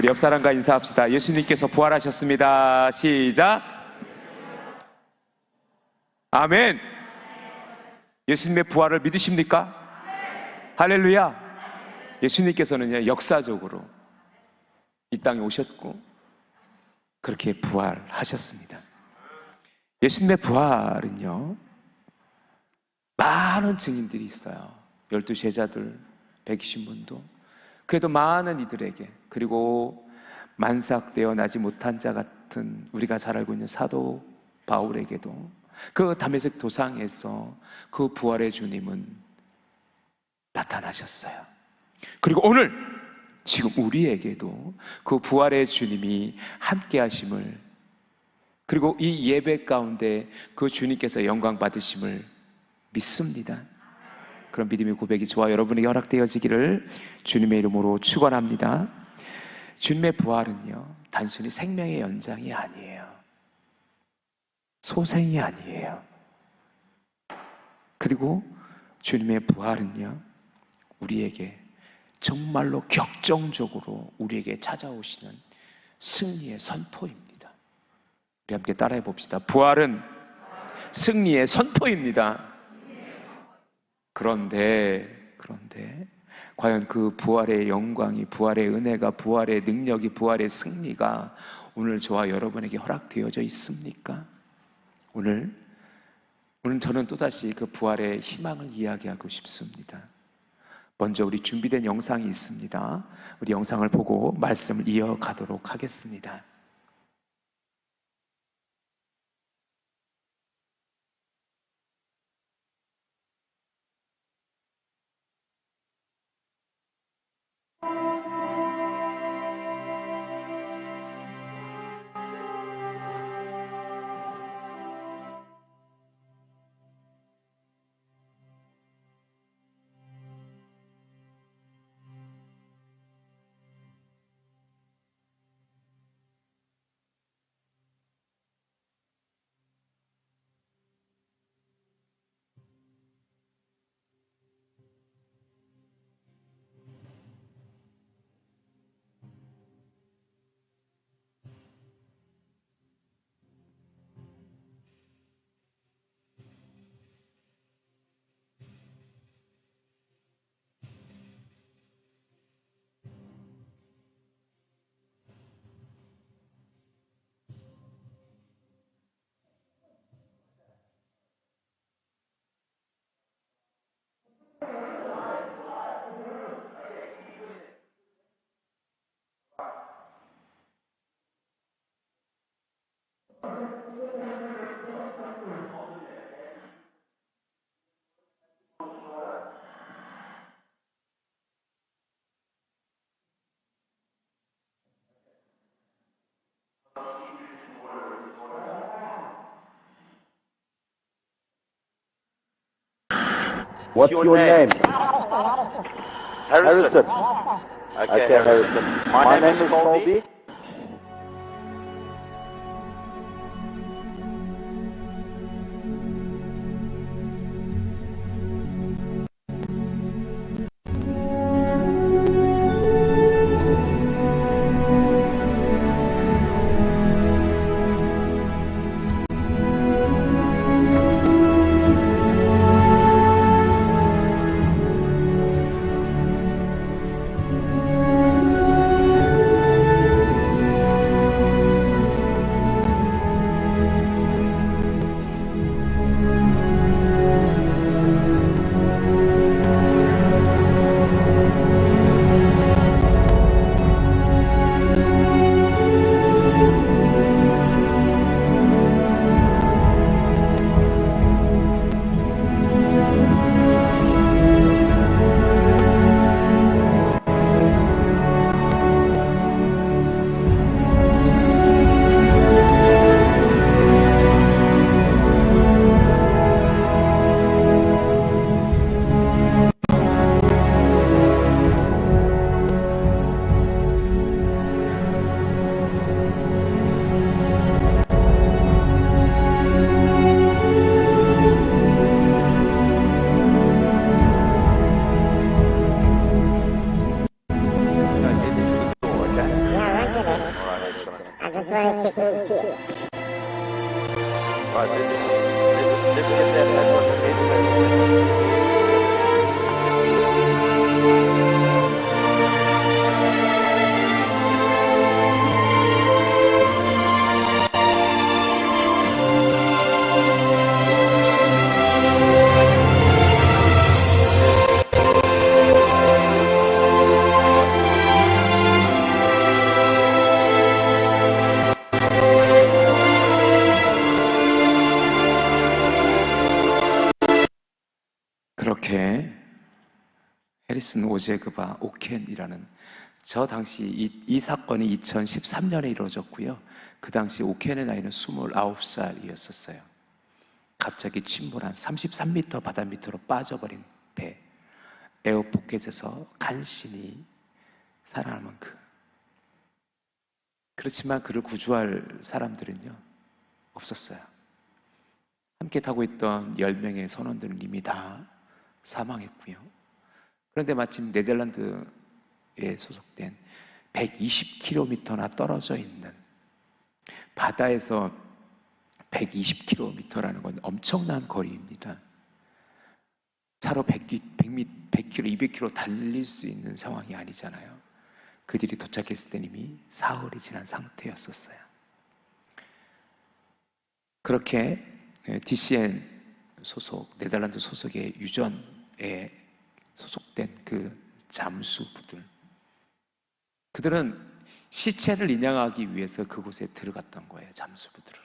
우리 옆 사람과 인사합시다. 예수님께서 부활하셨습니다. 시작. 아멘. 예수님의 부활을 믿으십니까? 할렐루야. 예수님께서는요, 역사적으로 이 땅에 오셨고 그렇게 부활하셨습니다. 예수님의 부활은요, 많은 증인들이 있어요. 12 제자들, 120분도. 그래도 많은 이들에게, 그리고 만삭되어 나지 못한 자 같은 우리가 잘 알고 있는 사도 바울에게도 그 다메섹 도상에서 그 부활의 주님은 나타나셨어요. 그리고 오늘 지금 우리에게도 그 부활의 주님이 함께 하심을, 그리고 이 예배 가운데 그 주님께서 영광 받으심을 믿습니다. 그런 믿음의 고백이 저와 여러분에게 허락되어지기를 주님의 이름으로 축원합니다. 주님의 부활은요, 단순히 생명의 연장이 아니에요. 소생이 아니에요. 그리고 주님의 부활은요, 우리에게 정말로 격정적으로 우리에게 찾아오시는 승리의 선포입니다. 우리 함께 따라해 봅시다. 부활은 승리의 선포입니다. 그런데 과연 그 부활의 영광이, 부활의 은혜가, 부활의 능력이, 부활의 승리가 오늘 저와 여러분에게 허락되어져 있습니까? 오늘 저는 또다시 그 부활의 희망을 이야기하고 싶습니다. 먼저 우리 준비된 영상이 있습니다. 우리 영상을 보고 말씀을 이어가도록 하겠습니다. What's your name? Harrison. Okay, Harrison. My name is Colby. frantic routine. Right, let's get that network headset. 그렇게 해리슨 오제그바 오켄이라는 저 당시 이 사건이 2013년에 이루어졌고요. 그 당시 오켄의 나이는 29살이었었어요. 갑자기 침몰한 33m 바다 밑으로 빠져버린 배, 에어포켓에서 간신히 살아남은 그렇지만 그를 구조할 사람들은요 없었어요. 함께 타고 있던 10명의 선원들은 이미 다 사망했고요. 그런데 마침 네덜란드에 소속된 120km나 떨어져 있는 바다에서 120km라는 건 엄청난 거리입니다. 차로 100km, 200km 달릴 수 있는 상황이 아니잖아요. 그들이 도착했을 때 이미 사흘이 지난 상태였었어요. 그렇게 DCN 소속, 네덜란드 소속의 유전에 소속된 그 잠수부들, 그들은 시체를 인양하기 위해서 그곳에 들어갔던 거예요. 잠수부들은.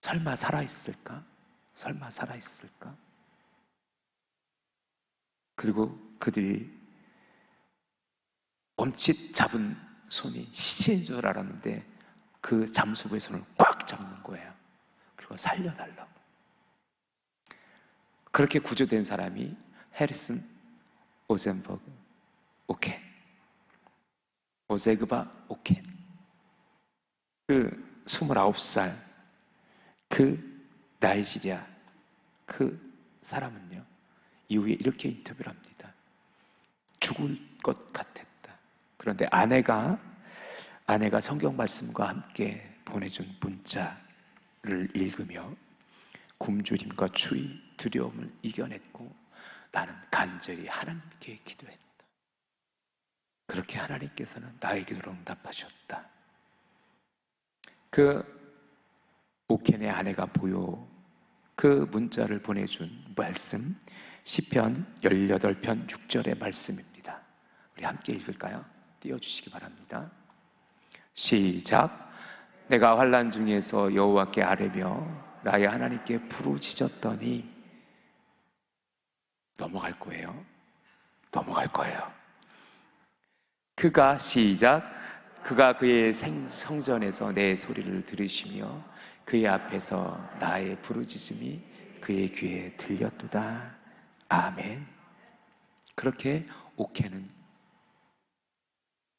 설마 살아있을까? 설마 살아있을까? 그리고 그들이 멈칫 잡은 손이 시체인 줄 알았는데 그 잠수부의 손을 꽉 잡는 거예요. 그리고 살려달라고. 그렇게 구조된 사람이 해리슨 오젠버그 오켄, 오제그바 오켄, 그 29살 그 나이지리아 그 사람은요 이후에 이렇게 인터뷰를 합니다. 죽을 것 같았다. 그런데 아내가 성경 말씀과 함께 보내준 문자를 읽으며 굶주림과 추위, 두려움을 이겨냈고 나는 간절히 하나님께 기도했다. 그렇게 하나님께서는 나의 기도를 응답하셨다. 그 오켄의 아내가 그 문자를 보내준 말씀, 시편 18편 6절의 말씀입니다. 우리 함께 읽을까요? 띄워주시기 바랍니다. 시작. 내가 환난 중에서 여호와께 아뢰며 나의 하나님께 부르짖었더니, 넘어갈 거예요. 그가, 시작. 그가 그의 성전에서 내 소리를 들으시며 그의 앞에서 나의 부르짖음이 그의 귀에 들렸도다. 아멘. 그렇게 오케는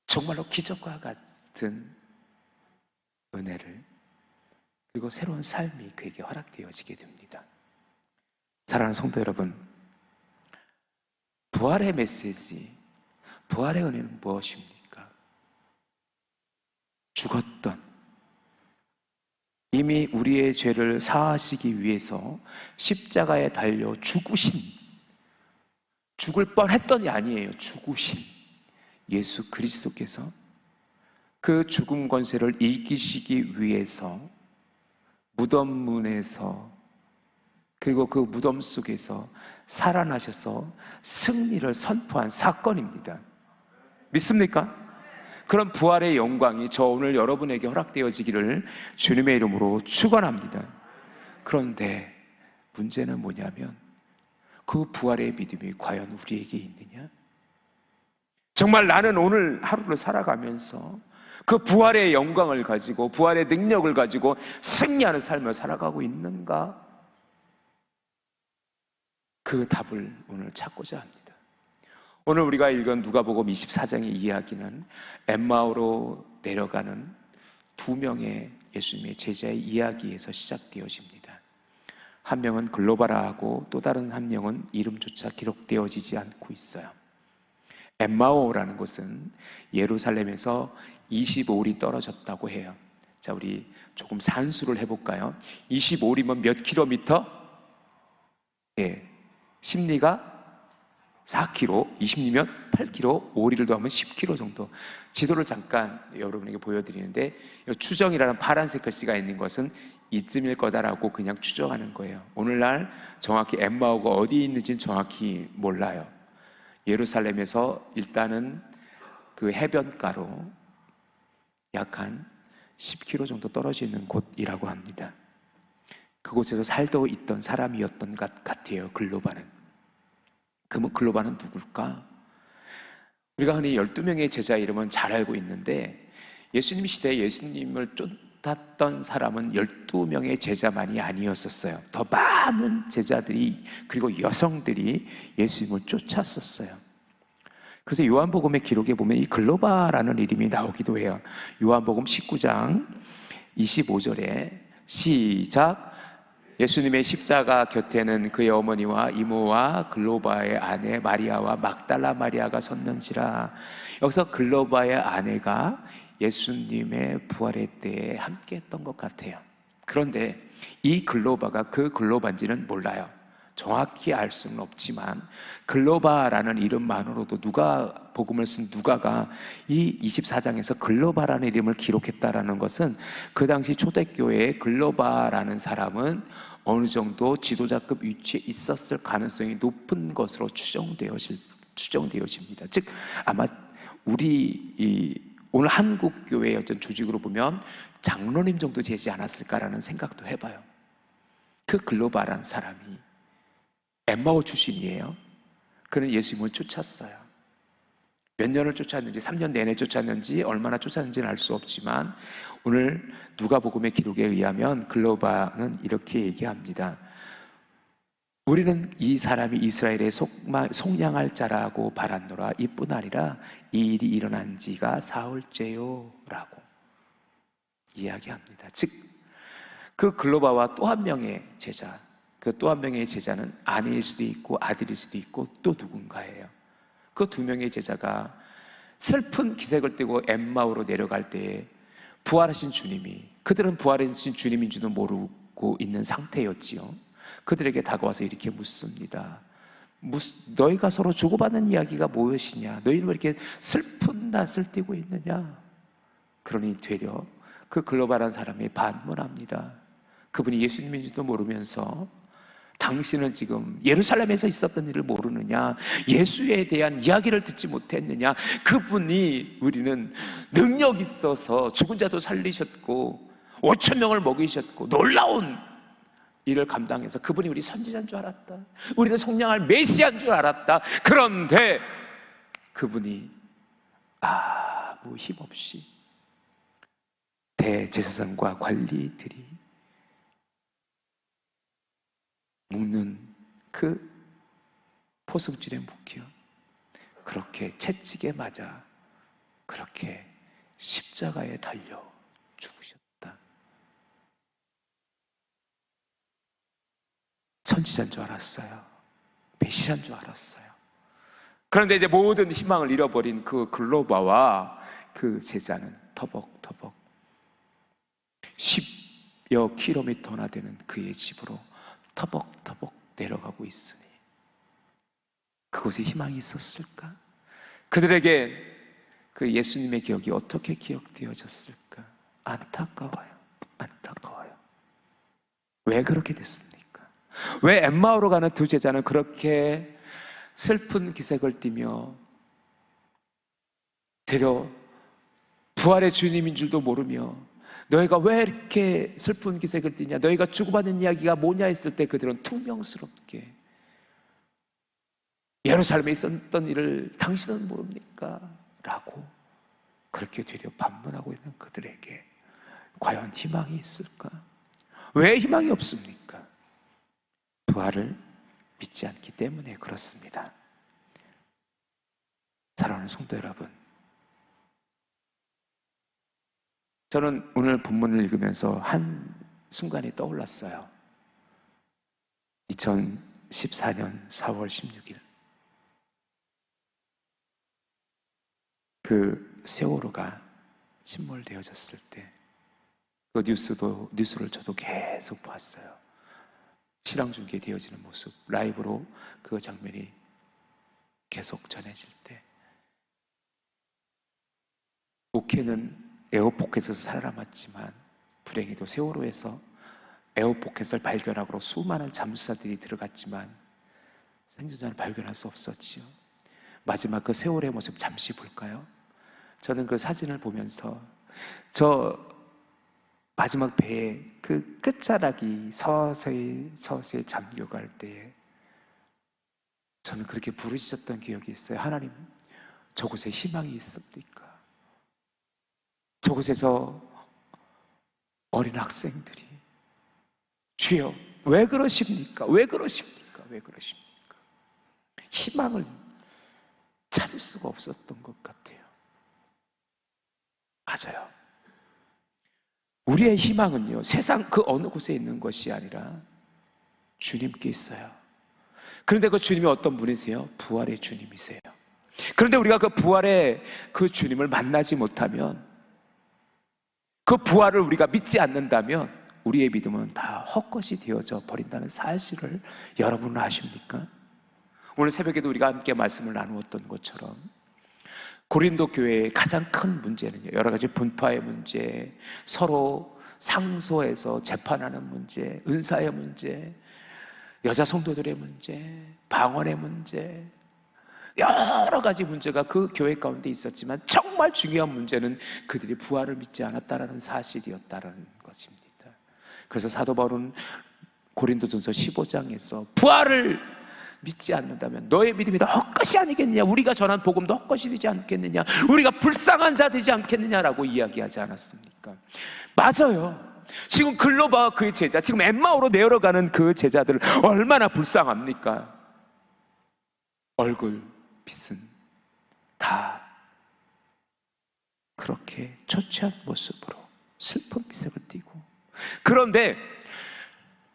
정말로 기적과 같은 은혜를, 그리고 새로운 삶이 그에게 허락되어지게 됩니다. 사랑하는 성도 여러분, 부활의 메시지, 부활의 은혜는 무엇입니까? 죽었던, 이미 우리의 죄를 사하시기 위해서 십자가에 달려 죽을 뻔했던이 아니에요. 죽으신 예수 그리스도께서 그 죽음 권세를 이기시기 위해서 무덤 문에서, 그리고 그 무덤 속에서 살아나셔서 승리를 선포한 사건입니다. 믿습니까? 그런 부활의 영광이 저 오늘 여러분에게 허락되어지기를 주님의 이름으로 축원합니다. 그런데 문제는 뭐냐면 그 부활의 믿음이 과연 우리에게 있느냐? 정말 나는 오늘 하루를 살아가면서 그 부활의 영광을 가지고, 부활의 능력을 가지고 승리하는 삶을 살아가고 있는가? 그 답을 오늘 찾고자 합니다. 오늘 우리가 읽은 누가복음 24장의 이야기는 엠마오로 내려가는 2명의 예수님의 제자의 이야기에서 시작되어집니다. 한 명은 글로바라하고 또 다른 한 명은 이름조차 기록되어지지 않고 있어요. 엠마오라는 곳은 예루살렘에서 25里떨어졌다고 해요. 자, 우리 조금 산수를 해볼까요? 25리면 몇 킬로미터? 예, 10리가 4km, 20리면 8km, 5리를 더하면 10km 정도. 지도를 잠깐 여러분에게 보여드리는데, 추정이라는 파란색 글씨가 있는 것은 이쯤일 거다라고 그냥 추정하는 거예요. 오늘날 정확히 엠마오가 어디에 있는지는 정확히 몰라요. 예루살렘에서 일단은 그 해변가로 약 한 10km 정도 떨어져 있는 곳이라고 합니다. 그곳에서 살고 있던 사람이었던 것 같아요, 글로바는. 그러면 글로바는 누굴까? 우리가 흔히 12명의 제자 이름은 잘 알고 있는데, 예수님 시대에 예수님을 쫓았던 사람은 12명의 제자만이 아니었었어요. 더 많은 제자들이, 그리고 여성들이 예수님을 쫓았었어요. 그래서 요한복음의 기록에 보면 이 글로바라는 이름이 나오기도 해요. 요한복음 19장 25절에 시작. 예수님의 십자가 곁에는 그의 어머니와 이모와 글로바의 아내 마리아와 막달라 마리아가 섰는지라. 여기서 글로바의 아내가 예수님의 부활의 때에 함께 했던 것 같아요. 그런데 이 글로바가 그 글로바인지는 몰라요. 정확히 알 수는 없지만 글로바라는 이름만으로도 복음을 쓴 누가가 이 24장에서 글로바라는 이름을 기록했다라는 것은 그 당시 초대교회에 글로바라는 사람은 어느 정도 지도자급 위치에 있었을 가능성이 높은 것으로 추정되어집니다. 즉 아마 오늘 한국교회의 어떤 조직으로 보면 장로님 정도 되지 않았을까라는 생각도 해봐요. 그 글로바라는 사람이 엠마오 출신이에요. 그는 예수님을 쫓았어요. 몇 년을 쫓았는지, 3년 내내 쫓았는지, 얼마나 쫓았는지는 알 수 없지만 오늘 누가복음의 기록에 의하면 글로바는 이렇게 얘기합니다. 우리는 이 사람이 이스라엘의 속량할 자라고 바랐노라. 이뿐 아니라 이 일이 일어난 지가 사흘째요 라고 이야기합니다. 즉 그 글로바와 또 한 명의 제자, 그 또 한 명의 제자는 아내일 수도 있고 아들일 수도 있고 또 누군가예요. 그 두 명의 제자가 슬픈 기색을 띠고 엠마오로 내려갈 때에 부활하신 주님이, 그들은 부활하신 주님인 줄도 모르고 있는 상태였지요. 그들에게 다가와서 이렇게 묻습니다. 너희가 서로 주고받는 이야기가 무엇이냐? 너희는 왜 이렇게 슬픈 낯을 띠고 있느냐? 그러니 되려 그 글로바란 사람이 반문합니다. 그분이 예수님인지도 모르면서 당신은 지금 예루살렘에서 있었던 일을 모르느냐? 예수에 대한 이야기를 듣지 못했느냐? 그분이 우리는 능력 있어서 죽은 자도 살리셨고 5천 명을 먹이셨고 놀라운 일을 감당해서 그분이 우리 선지자인 줄 알았다. 우리는 속량할 메시아인 줄 알았다. 그런데 그분이 아무 힘없이 대제사장과 관리들이 묶는 그 포승줄에 묶여 그렇게 채찍에 맞아 그렇게 십자가에 달려 죽으셨다. 선지자인 줄 알았어요. 메시아인 줄 알았어요. 그런데 이제 모든 희망을 잃어버린 그 글로바와 그 제자는 터벅터벅 10여 킬로미터나 되는 그의 집으로 터벅터벅 내려가고 있으니 그곳에 희망이 있었을까? 그들에게 그 예수님의 기억이 어떻게 기억되어졌을까? 안타까워요. 안타까워요. 왜 그렇게 됐습니까? 왜 엠마오로 가는 두 제자는 그렇게 슬픈 기색을 띠며 되려 부활의 주님인 줄도 모르며 너희가 왜 이렇게 슬픈 기색을 띠냐? 너희가 주고받는 이야기가 뭐냐 했을 때 그들은 퉁명스럽게 예루살렘에 있었던 일을 당신은 모릅니까? 라고 그렇게 되려 반문하고 있는 그들에게 과연 희망이 있을까? 왜 희망이 없습니까? 부활을 믿지 않기 때문에 그렇습니다. 사랑하는 성도 여러분, 저는 오늘 본문을 읽으면서 한 순간이 떠올랐어요. 2014년 4월 16일 그 세월호가 침몰되어졌을 때 그 뉴스를 저도 계속 봤어요. 실황 중계되어지는 모습, 라이브로 그 장면이 계속 전해질 때 오케는 에어포켓에서 살아남았지만 불행히도 세월호에서 에어포켓을 발견하고 수많은 잠수사들이 들어갔지만 생존자는 발견할 수 없었지요. 마지막 그 세월호의 모습 잠시 볼까요? 저는 그 사진을 보면서 저 마지막 배의 그 끝자락이 서서히 잠겨갈 때에 저는 그렇게 부르짖었던 기억이 있어요. 하나님, 저곳에 희망이 있습니까? 저곳에 저 어린 학생들이 주여 왜 그러십니까? 왜 그러십니까? 왜 그러십니까? 희망을 찾을 수가 없었던 것 같아요. 맞아요. 우리의 희망은요, 세상 그 어느 곳에 있는 것이 아니라 주님께 있어요. 그런데 그 주님이 어떤 분이세요? 부활의 주님이세요. 그런데 우리가 그 부활의 그 주님을 만나지 못하면, 그 부활을 우리가 믿지 않는다면 우리의 믿음은 다 헛것이 되어져 버린다는 사실을 여러분은 아십니까? 오늘 새벽에도 우리가 함께 말씀을 나누었던 것처럼 고린도 교회의 가장 큰 문제는요, 여러 가지 분파의 문제, 서로 상소해서 재판하는 문제, 은사의 문제, 여자 성도들의 문제, 방언의 문제, 여러 가지 문제가 그 교회 가운데 있었지만 정말 중요한 문제는 그들이 부활을 믿지 않았다라는 사실이었다라는 것입니다. 그래서 사도 바울은 고린도전서 15장에서 부활을 믿지 않는다면 너의 믿음이 다 헛것이 아니겠느냐, 우리가 전한 복음도 헛것이 되지 않겠느냐, 우리가 불쌍한 자 되지 않겠느냐라고 이야기하지 않았습니까? 맞아요. 지금 글로바와 그의 제자, 지금 엠마오로 내려가는 그 제자들 얼마나 불쌍합니까? 얼굴 빛은 다 그렇게 초췌한 모습으로 슬픈 기색을 띠고, 그런데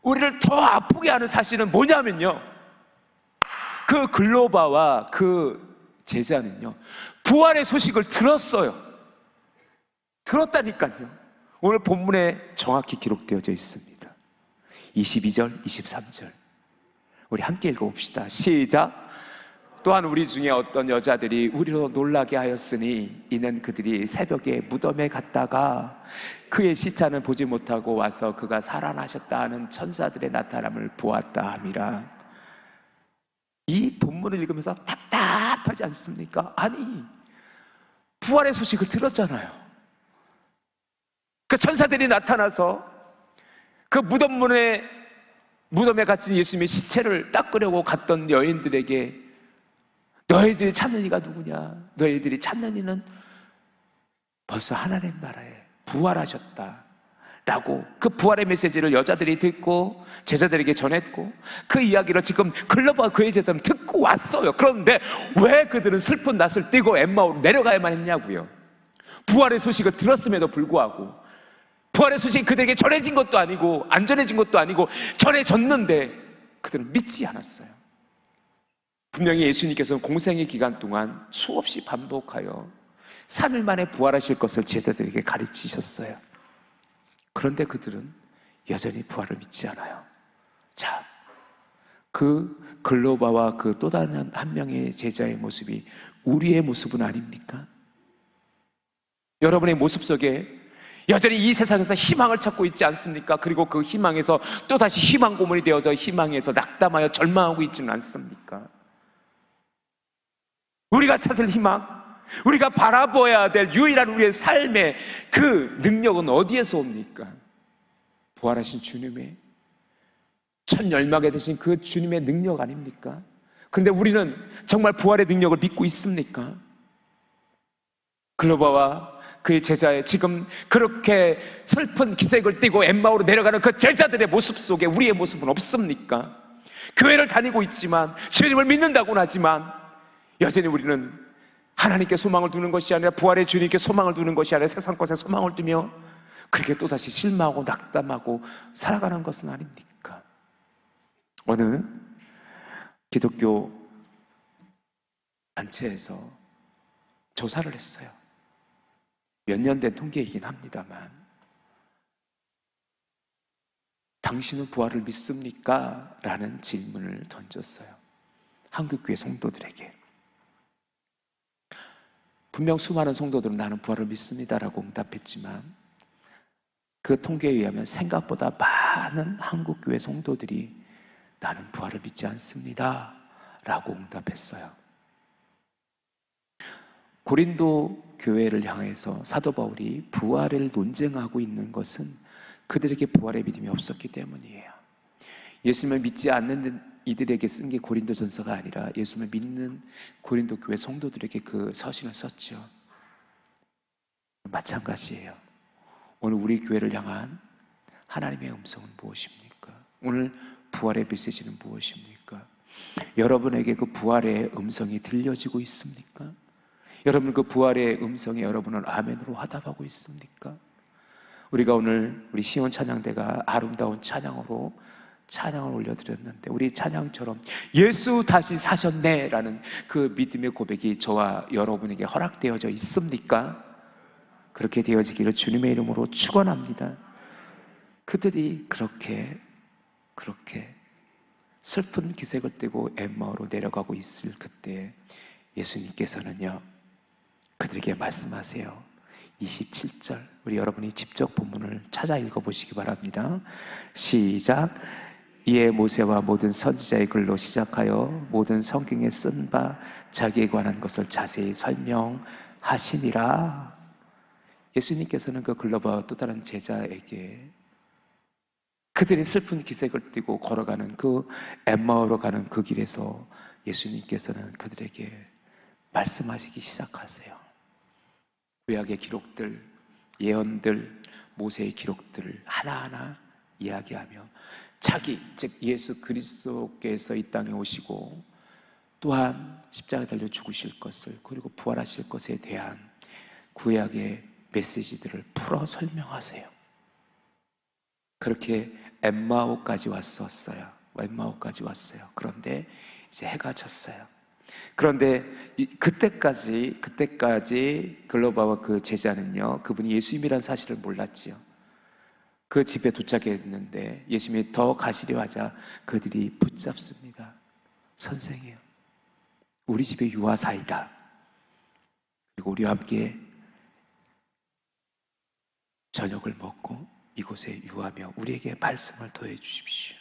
우리를 더 아프게 하는 사실은 뭐냐면요, 그 글로바와 그 제자는요 부활의 소식을 들었어요. 들었다니까요. 오늘 본문에 정확히 기록되어져 있습니다. 22절, 23절 우리 함께 읽어봅시다. 시작. 또한 우리 중에 어떤 여자들이 우리로 놀라게 하였으니 이는 그들이 새벽에 무덤에 갔다가 그의 시체는 보지 못하고 와서 그가 살아나셨다 하는 천사들의 나타남을 보았다 함이라. 이 본문을 읽으면서 답답하지 않습니까? 아니, 부활의 소식을 들었잖아요. 그 천사들이 나타나서 그 무덤에 갇힌 예수님의 시체를 닦으려고 갔던 여인들에게 너희들이 찾는 이가 누구냐? 너희들이 찾는 이는 벌써 하나님 나라에 부활하셨다 라고 그 부활의 메시지를 여자들이 듣고 제자들에게 전했고, 그 이야기를 지금 글로바와 그의 제자들은 듣고 왔어요. 그런데 왜 그들은 슬픈 낯을 띠고 엠마오로 내려가야만 했냐고요. 부활의 소식을 들었음에도 불구하고, 부활의 소식이 그들에게 전해진 것도 아니고 안 전해진 것도 아니고 전해졌는데 그들은 믿지 않았어요. 분명히 예수님께서는 공생의 기간 동안 수없이 반복하여 3일 만에 부활하실 것을 제자들에게 가르치셨어요. 그런데 그들은 여전히 부활을 믿지 않아요. 자, 그 글로바와 그 또 다른 한 명의 제자의 모습이 우리의 모습은 아닙니까? 여러분의 모습 속에 여전히 이 세상에서 희망을 찾고 있지 않습니까? 그리고 그 희망에서 또다시 희망 고문이 되어서 희망에서 낙담하여 절망하고 있지는 않습니까? 우리가 찾을 희망, 우리가 바라보아야 될 유일한 우리의 삶의 그 능력은 어디에서 옵니까? 부활하신 주님의 천열마게 되신 그 주님의 능력 아닙니까? 그런데 우리는 정말 부활의 능력을 믿고 있습니까? 글로바와 그의 제자의 지금 그렇게 슬픈 기색을 띠고 엠마오로 내려가는 그 제자들의 모습 속에 우리의 모습은 없습니까? 교회를 다니고 있지만, 주님을 믿는다고는 하지만 여전히 우리는 하나님께 소망을 두는 것이 아니라 부활의 주님께 소망을 두는 것이 아니라 세상 것에 소망을 두며 그렇게 또다시 실망하고 낙담하고 살아가는 것은 아닙니까? 어느 기독교 단체에서 조사를 했어요. 몇 년 된 통계이긴 합니다만, 당신은 부활을 믿습니까? 라는 질문을 던졌어요. 한국교회 성도들에게. 분명 수많은 성도들은 나는 부활을 믿습니다라고 응답했지만, 그 통계에 의하면 생각보다 많은 한국교회 성도들이 나는 부활을 믿지 않습니다 라고 응답했어요. 고린도 교회를 향해서 사도 바울이 부활을 논쟁하고 있는 것은 그들에게 부활의 믿음이 없었기 때문이에요. 예수님을 믿지 않는 이들에게 쓴 게 고린도전서가 아니라 예수님을 믿는 고린도 교회 성도들에게 그 서신을 썼죠. 마찬가지예요. 오늘 우리 교회를 향한 하나님의 음성은 무엇입니까? 오늘 부활의 메시지는 무엇입니까? 여러분에게 그 부활의 음성이 들려지고 있습니까? 여러분 그 부활의 음성에 여러분은 아멘으로 화답하고 있습니까? 우리가 오늘 우리 시온 찬양대가 아름다운 찬양으로 찬양을 올려드렸는데, 우리 찬양처럼 예수 다시 사셨네 라는 그 믿음의 고백이 저와 여러분에게 허락되어져 있습니까? 그렇게 되어지기를 주님의 이름으로 축원합니다. 그들이 그렇게 슬픈 기색을 띠고 엠마오로 내려가고 있을 그때 예수님께서는요, 그들에게 말씀하세요. 27절, 우리 여러분이 직접 본문을 찾아 읽어보시기 바랍니다. 시작. 이에 모세와 모든 선지자의 글로 시작하여 모든 성경에 쓴 바 자기에 관한 것을 자세히 설명하시니라. 예수님께서는 그 글로바 또 다른 제자에게 그들이 슬픈 기색을 띠고 걸어가는 그 엠마오로 가는 그 길에서 예수님께서는 그들에게 말씀하시기 시작하세요. 구약의 기록들, 예언들, 모세의 기록들을 하나하나 이야기하며 자기, 즉 예수 그리스도께서 이 땅에 오시고 또한 십자가에 달려 죽으실 것을, 그리고 부활하실 것에 대한 구약의 메시지들을 풀어 설명하세요. 그렇게 엠마오까지 왔었어요. 엠마오까지 왔어요. 그런데 이제 해가 졌어요. 그런데 그때까지 글로바와 그 제자는요, 그분이 예수님이라는 사실을 몰랐지요. 그 집에 도착했는데 예수님이 더 가시려 하자 그들이 붙잡습니다. 선생이요, 우리 집에 유아사이다. 그리고 우리와 함께 저녁을 먹고 이곳에 유하며 우리에게 말씀을 더해 주십시오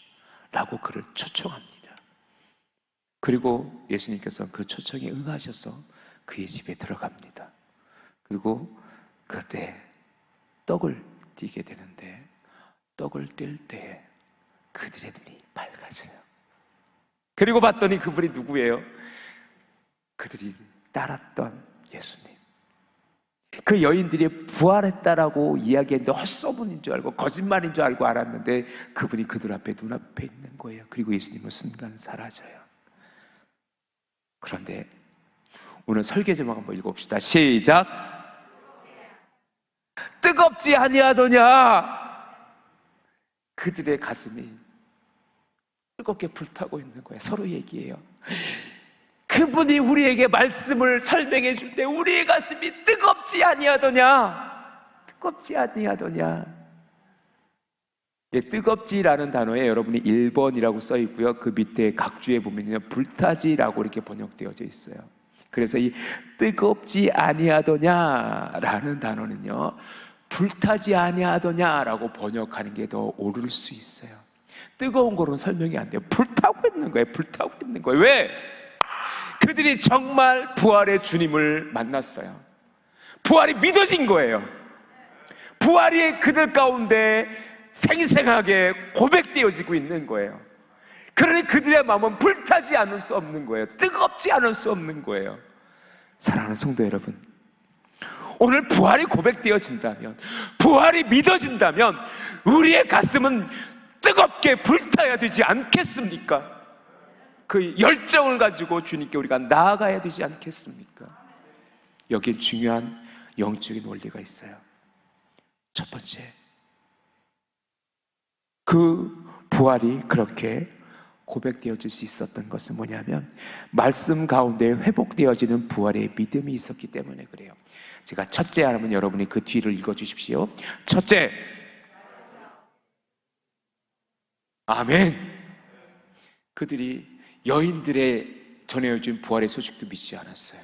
라고 그를 초청합니다. 그리고 예수님께서 그 초청에 응하셔서 그의 집에 들어갑니다. 그리고 그때 떡을 띄게 되는데, 떡을 뗄 때 그들의 눈이 밝아져요. 그리고 봤더니 그분이 누구예요? 그들이 따랐던 예수님. 그 여인들이 부활했다라고 이야기했는데 헛소문인 줄 알고 거짓말인 줄 알고 알았는데 그분이 그들 앞에 눈앞에 있는 거예요. 그리고 예수님은 순간 사라져요. 그런데 오늘 설교 제목 한번 읽어봅시다. 시작. 뜨겁지 아니하더냐? 그들의 가슴이 뜨겁게 불타고 있는 거예요. 서로 얘기해요. 그분이 우리에게 말씀을 설명해 줄 때 우리의 가슴이 뜨겁지 아니하더냐? 뜨겁지 아니하더냐? 예, 뜨겁지라는 단어에 여러분이 1번이라고 써 있고요. 그 밑에 각주에 보면요, 불타지라고 이렇게 번역되어져 있어요. 그래서 이 뜨겁지 아니하더냐라는 단어는요, 불타지 아니하더냐라고 번역하는 게 더 옳을 수 있어요. 뜨거운 거로는 설명이 안 돼요. 불타고 있는 거예요. 불타고 있는 거예요. 왜? 그들이 정말 부활의 주님을 만났어요. 부활이 믿어진 거예요. 부활이 그들 가운데 생생하게 고백되어지고 있는 거예요. 그러니 그들의 마음은 불타지 않을 수 없는 거예요. 뜨겁지 않을 수 없는 거예요. 사랑하는 성도 여러분, 오늘 부활이 고백되어진다면, 부활이 믿어진다면 우리의 가슴은 뜨겁게 불타야 되지 않겠습니까? 그 열정을 가지고 주님께 우리가 나아가야 되지 않겠습니까? 여기에 중요한 영적인 원리가 있어요. 첫 번째, 그 부활이 그렇게 고백되어질 수 있었던 것은 뭐냐면 말씀 가운데 회복되어지는 부활의 믿음이 있었기 때문에 그래요. 제가 첫째 하면 여러분이 그 뒤를 읽어주십시오. 첫째, 아멘. 그들이 여인들의 전해준 부활의 소식도 믿지 않았어요.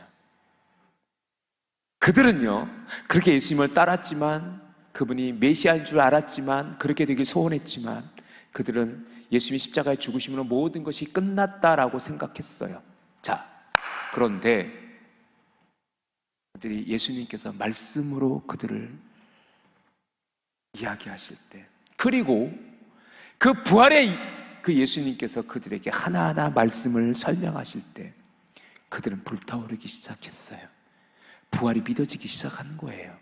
그들은요, 그렇게 예수님을 따랐지만, 그분이 메시아인 줄 알았지만, 그렇게 되길 소원했지만, 그들은 예수님이 십자가에 죽으심으로 모든 것이 끝났다라고 생각했어요. 자, 그런데 그들이 예수님께서 말씀으로 그들을 이야기하실 때, 그리고 그 부활의 그 예수님께서 그들에게 하나하나 말씀을 설명하실 때 그들은 불타오르기 시작했어요. 부활이 믿어지기 시작한 거예요.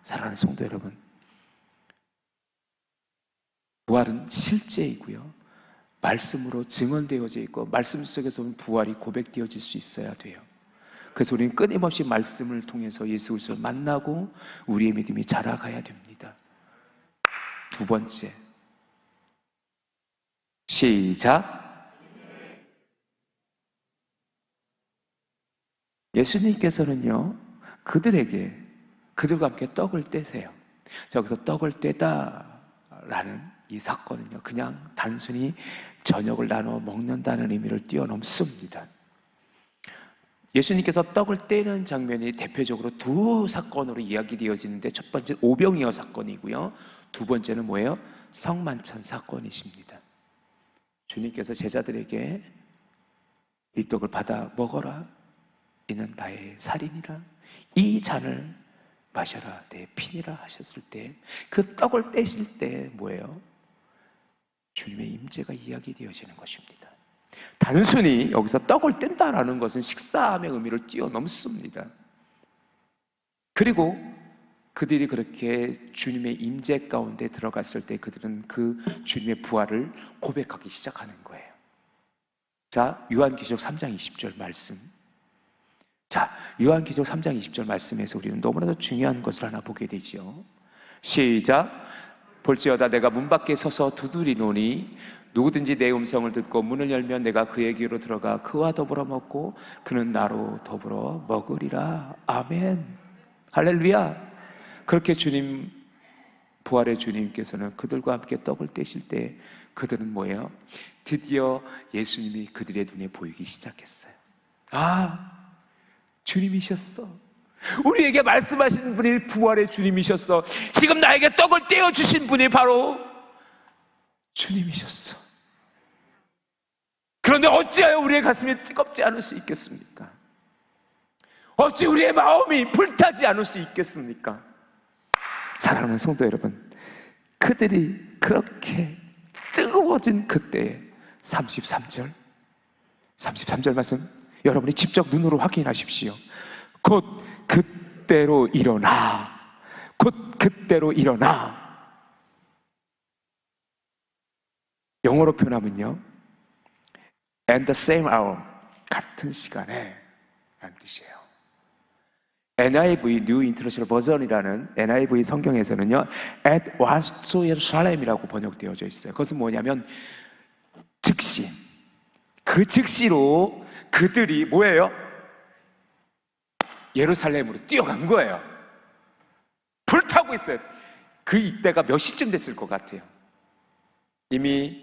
사랑하는 성도 여러분, 부활은 실제이고요, 말씀으로 증언되어져 있고 말씀 속에서 온 부활이 고백되어질 수 있어야 돼요. 그래서 우리는 끊임없이 말씀을 통해서 예수 그리스도를 만나고 우리의 믿음이 자라가야 됩니다. 두 번째, 시작. 예수님께서는요, 그들과 함께 떡을 떼세요. 여기서 떡을 떼다라는 이 사건은요, 그냥 단순히 저녁을 나눠 먹는다는 의미를 뛰어넘습니다. 예수님께서 떡을 떼는 장면이 대표적으로 두 사건으로 이야기되어지는데, 첫 번째 오병이어 사건이고요, 두 번째는 뭐예요? 성만찬 사건이십니다. 주님께서 제자들에게 이 떡을 받아 먹어라, 이는 나의 살이니라, 이 잔을 마셔라, 내 피니라 하셨을 때, 그 떡을 떼실 때 뭐예요? 주님의 임재가 이야기되어지는 것입니다. 단순히 여기서 떡을 뗀다라는 것은 식사함의 의미를 뛰어넘습니다. 그리고 그들이 그렇게 주님의 임재 가운데 들어갔을 때 그들은 그 주님의 부활을 고백하기 시작하는 거예요. 자, 요한계시록 3장 20절 말씀. 자, 요한계시록 3장 20절 말씀에서 우리는 너무나도 중요한 것을 하나 보게 되죠. 시작. 볼지어다 내가 문 밖에 서서 두드리노니 누구든지 내 음성을 듣고 문을 열면 내가 그에게로 들어가 그와 더불어 먹고 그는 나로 더불어 먹으리라. 아멘. 할렐루야. 그렇게 주님, 부활의 주님께서는 그들과 함께 떡을 떼실 때 그들은 뭐예요? 드디어 예수님이 그들의 눈에 보이기 시작했어요. 아, 주님이셨어. 우리에게 말씀하신 분이 부활의 주님이셨어. 지금 나에게 떡을 떼어주신 분이 바로 주님이셨어. 그런데 어찌하여 우리의 가슴이 뜨겁지 않을 수 있겠습니까? 어찌 우리의 마음이 불타지 않을 수 있겠습니까? 사랑하는 성도 여러분, 그들이 그렇게 뜨거워진 그때에 33절 말씀 여러분이 직접 눈으로 확인하십시오. 곧 그때로 일어나. 영어로 표현하면요, and the same hour, 같은 시간에 라는 뜻이에요. NIV, New International Version이라는 NIV 성경에서는요, at once to Jerusalem이라고 번역되어져 있어요. 그것은 뭐냐면 즉시, 그 즉시로 그들이 뭐예요? 예루살렘으로 뛰어간 거예요. 불타고 있어요. 그 이때가 몇 시쯤 됐을 것 같아요? 이미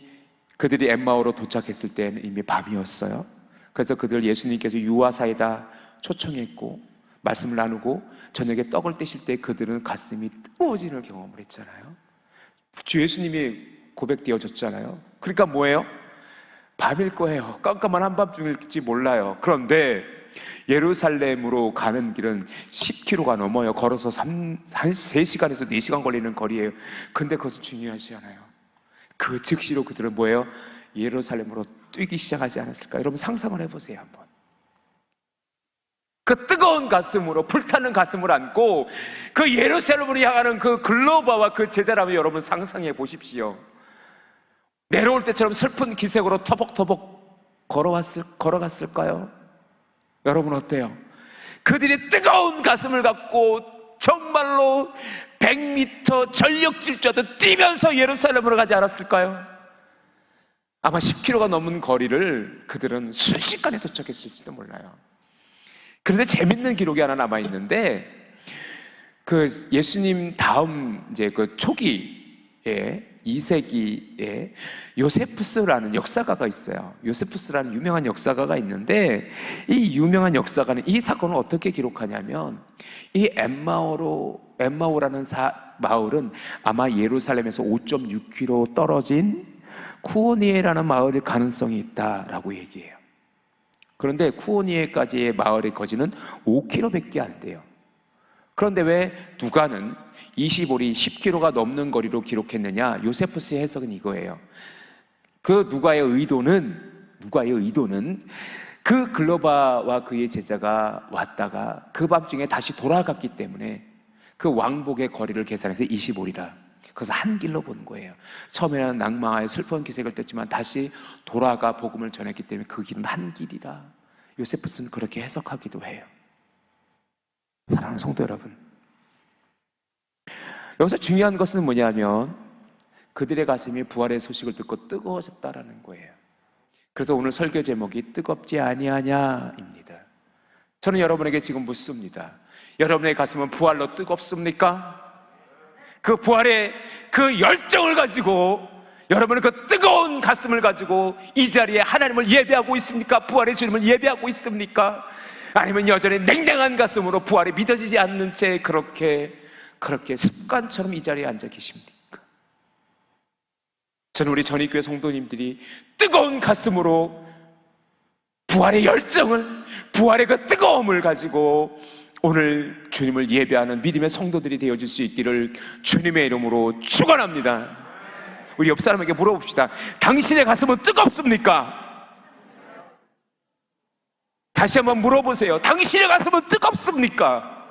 그들이 엠마오로 도착했을 때는 이미 밤이었어요. 그래서 그들 예수님께서 유아사에다 초청했고 말씀을 나누고 저녁에 떡을 떼실 때 그들은 가슴이 뜨거워지는 경험을 했잖아요. 주 예수님이 고백되어졌잖아요. 그러니까 뭐예요? 밤일 거예요. 깜깜한 한밤중일지 몰라요. 그런데 예루살렘으로 가는 길은 10km가 넘어요. 걸어서 한 3시간에서 4시간 걸리는 거리예요. 근데 그것은 중요하지 않아요. 그 즉시로 그들은 뭐예요? 예루살렘으로 뛰기 시작하지 않았을까? 여러분 상상을 해보세요 한번. 그 뜨거운 가슴으로, 불타는 가슴을 안고 그 예루살렘으로 향하는 그 글로바와 그 제자라면 여러분 상상해 보십시오. 내려올 때처럼 슬픈 기색으로 터벅터벅 걸어갔을까요? 여러분 어때요? 그들이 뜨거운 가슴을 갖고 정말로 100m 전력 질주하듯 뛰면서 예루살렘으로 가지 않았을까요? 아마 10km가 넘는 거리를 그들은 순식간에 도착했을지도 몰라요. 그런데 재밌는 기록이 하나 남아 있는데, 그 예수님 다음 이제 그 초기에 2세기에 요세푸스라는 역사가가 있어요. 요세푸스라는 유명한 역사가가 있는데, 이 유명한 역사가는 이 사건을 어떻게 기록하냐면, 이 엠마오라는 마을은 아마 예루살렘에서 5.6km 떨어진 쿠오니에라는 마을일 가능성이 있다라고 얘기해요. 그런데 쿠오니에까지의 마을의 거리는 5km밖에 안 돼요. 그런데 왜 누가는 25리 10km가 넘는 거리로 기록했느냐? 요세푸스의 해석은 이거예요. 그 누가의 의도는 그 글로바와 그의 제자가 왔다가 그 밤중에 다시 돌아갔기 때문에 그 왕복의 거리를 계산해서 25리라. 그래서 한 길로 보는 거예요. 처음에는 낭망하여 슬픈 기색을 떴지만 다시 돌아가 복음을 전했기 때문에 그 길은 한 길이라. 요세푸스는 그렇게 해석하기도 해요. 사랑하는 성도 여러분, 여기서 중요한 것은 뭐냐면 그들의 가슴이 부활의 소식을 듣고 뜨거워졌다라는 거예요. 그래서 오늘 설교 제목이 뜨겁지 아니하냐입니다. 저는 여러분에게 지금 묻습니다. 여러분의 가슴은 부활로 뜨겁습니까? 그 부활의 그 열정을 가지고, 여러분은 그 뜨거운 가슴을 가지고 이 자리에 하나님을 예배하고 있습니까? 부활의 주님을 예배하고 있습니까? 아니면 여전히 냉랭한 가슴으로 부활이 믿어지지 않는 채 그렇게 습관처럼 이 자리에 앉아 계십니까? 저는 우리 전익교회 성도님들이 뜨거운 가슴으로 부활의 열정을, 부활의 그 뜨거움을 가지고 오늘 주님을 예배하는 믿음의 성도들이 되어줄 수 있기를 주님의 이름으로 축원합니다. 우리 옆 사람에게 물어봅시다. 당신의 가슴은 뜨겁습니까? 다시 한번 물어보세요. 당신의 가슴은 뜨겁습니까?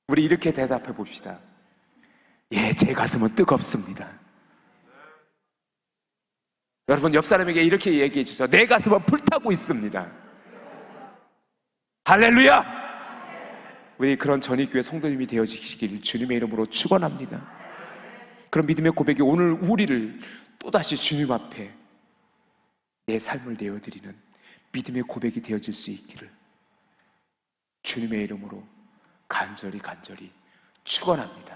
우리 이렇게 대답해 봅시다. 예, 제 가슴은 뜨겁습니다. 여러분, 옆 사람에게 이렇게 얘기해 주세요. 내 가슴은 불타고 있습니다. 할렐루야! 우리 그런 전익교회 성도님이 되어주시기를 주님의 이름으로 축원합니다. 그런 믿음의 고백이 오늘 우리를 또다시 주님 앞에 내 삶을 내어드리는 믿음의 고백이 되어질 수 있기를 주님의 이름으로 간절히 축원합니다.